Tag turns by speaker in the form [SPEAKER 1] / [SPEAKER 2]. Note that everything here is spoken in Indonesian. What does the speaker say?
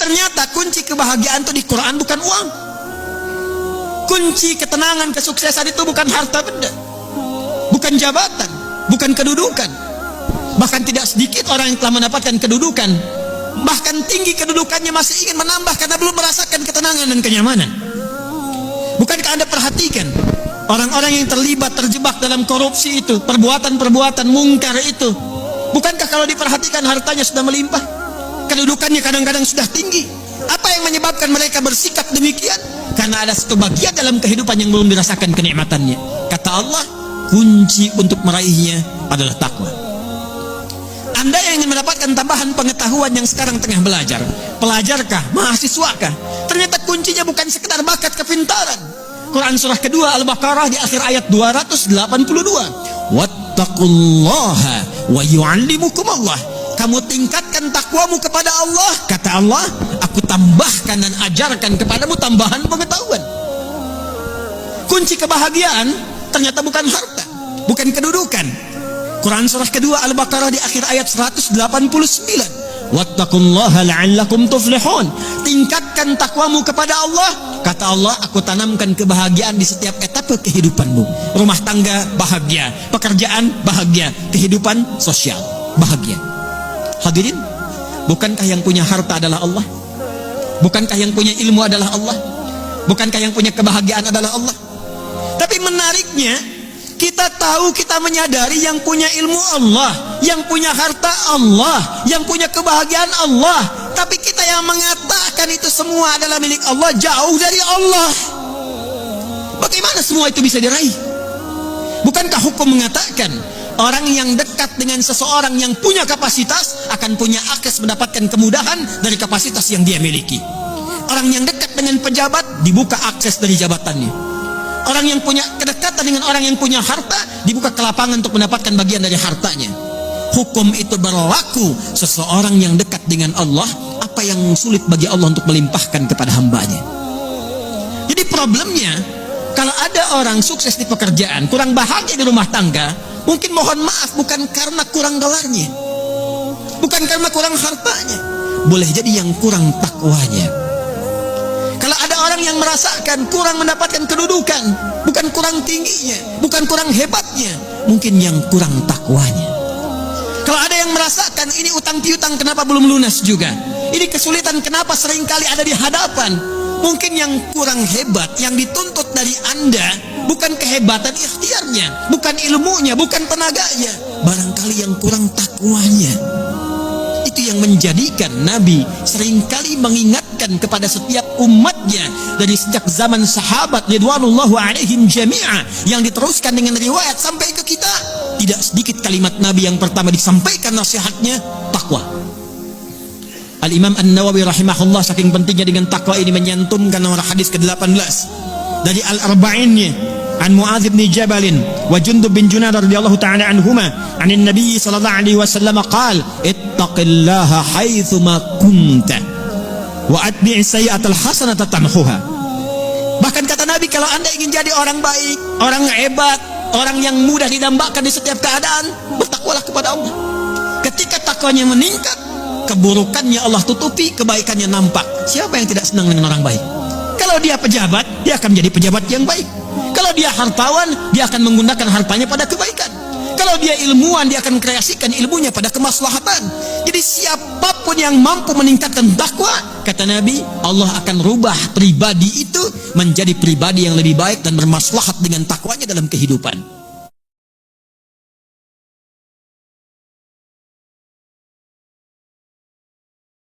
[SPEAKER 1] ternyata kunci kebahagiaan itu di Quran bukan uang. Kunci ketenangan, kesuksesan itu bukan harta benda, bukan jabatan, bukan kedudukan. Bahkan tidak sedikit orang yang telah mendapatkan kedudukan, bahkan tinggi kedudukannya, masih ingin menambah karena belum merasakan ketenangan dan kenyamanan. Bukankah Anda perhatikan orang-orang yang terjebak dalam korupsi itu, perbuatan-perbuatan mungkar itu, bukankah kalau diperhatikan hartanya sudah melimpah, kedudukannya kadang-kadang sudah tinggi? Apa yang menyebabkan mereka bersikap demikian? Karena ada satu bagian dalam kehidupan yang belum dirasakan kenikmatannya. Kata Allah, kunci untuk meraihnya adalah takwa. Anda yang ingin mendapatkan tambahan pengetahuan yang sekarang tengah belajar, pelajarkah, mahasiswakah, ternyata kuncinya bukan sekedar bakat kepintaran. Quran surah kedua Al-Baqarah di akhir ayat 282, wattaqullaha wa yu'allimukumullah. Kamu tingkatkan takwamu kepada Allah, kata Allah, aku tambahkan dan ajarkan kepadamu tambahan pengetahuan. Kunci kebahagiaan ternyata bukan harta, bukan kedudukan. Quran surah kedua Al-Baqarah di akhir ayat 189, wattaqullaha la'allakum tuflihun. Tingkatkan takwamu kepada Allah, kata Allah, aku tanamkan kebahagiaan di setiap etapa kehidupanmu. Rumah tangga bahagia, pekerjaan bahagia, kehidupan sosial bahagia. Hadirin, bukankah yang punya harta adalah Allah? Bukankah yang punya ilmu adalah Allah? Bukankah yang punya kebahagiaan adalah Allah? Tapi menariknya, kita tahu, kita menyadari yang punya ilmu Allah, yang punya harta Allah, yang punya kebahagiaan Allah. Tapi kita yang mengatakan itu semua adalah milik Allah, jauh dari Allah. Bagaimana semua itu bisa diraih? Bukankah hukum mengatakan orang yang dekat dengan seseorang yang punya kapasitas akan punya akses mendapatkan kemudahan dari kapasitas yang dia miliki? Orang yang dekat dengan pejabat dibuka akses dari jabatannya. Orang yang punya kedekatan dengan orang yang punya harta dibuka kelapangan untuk mendapatkan bagian dari hartanya. Hukum itu berlaku seseorang yang dekat dengan Allah, apa yang sulit bagi Allah untuk melimpahkan kepada hambanya. Jadi problemnya, kalau ada orang sukses di pekerjaan, kurang bahagia di rumah tangga, mungkin mohon maaf bukan karena kurang gelarnya, bukan karena kurang hartanya, boleh jadi yang kurang takwanya. Kalau ada orang yang merasakan kurang mendapatkan kedudukan, bukan kurang tingginya, bukan kurang hebatnya, mungkin yang kurang takwanya. Kalau ada yang merasakan ini utang piutang kenapa belum lunas juga, ini kesulitan kenapa seringkali ada di hadapan, mungkin yang kurang hebat, yang dituntut dari Anda bukan kehebatan ikhtiarnya, bukan ilmunya, bukan tenaganya, barangkali yang kurang takwanya. Itu yang menjadikan Nabi seringkali mengingatkan kepada setiap umatnya dari sejak zaman sahabat ridwanullahu alaihim jami'a, yang diteruskan dengan riwayat sampai ke kita. Tidak sedikit kalimat Nabi yang pertama disampaikan nasihatnya, takwa. Al-Imam An-Nawawi rahimahullah saking pentingnya dengan takwa ini menyantumkan nomor hadis ke-18 dari Al-Arba'innya an Mu'adz bin Jabal wa Jundub bin Junadah radhiyallahu ta'ala anhuma anin Nabi sallallahu alaihi wasallam qala ittaqillaha haitsu ma kunta wa atbi' sayyi'atal hasanata tamhuha. Bahkan kata Nabi, kalau Anda ingin jadi orang baik, orang hebat, orang yang mudah didambakan di setiap keadaan, bertakwalah kepada Allah. Ketika takwanya meningkat, keburukannya Allah tutupi, kebaikannya nampak. Siapa yang tidak senang dengan orang baik? Kalau dia pejabat, dia akan menjadi pejabat yang baik. Kalau dia hartawan, dia akan menggunakan hartanya pada kebaikan. Kalau dia ilmuwan, dia akan kreasikan ilmunya pada kemaslahatan. Jadi siapapun yang mampu meningkatkan takwa, kata Nabi, Allah akan rubah pribadi itu menjadi pribadi yang lebih baik dan bermaslahat dengan takwanya dalam kehidupan.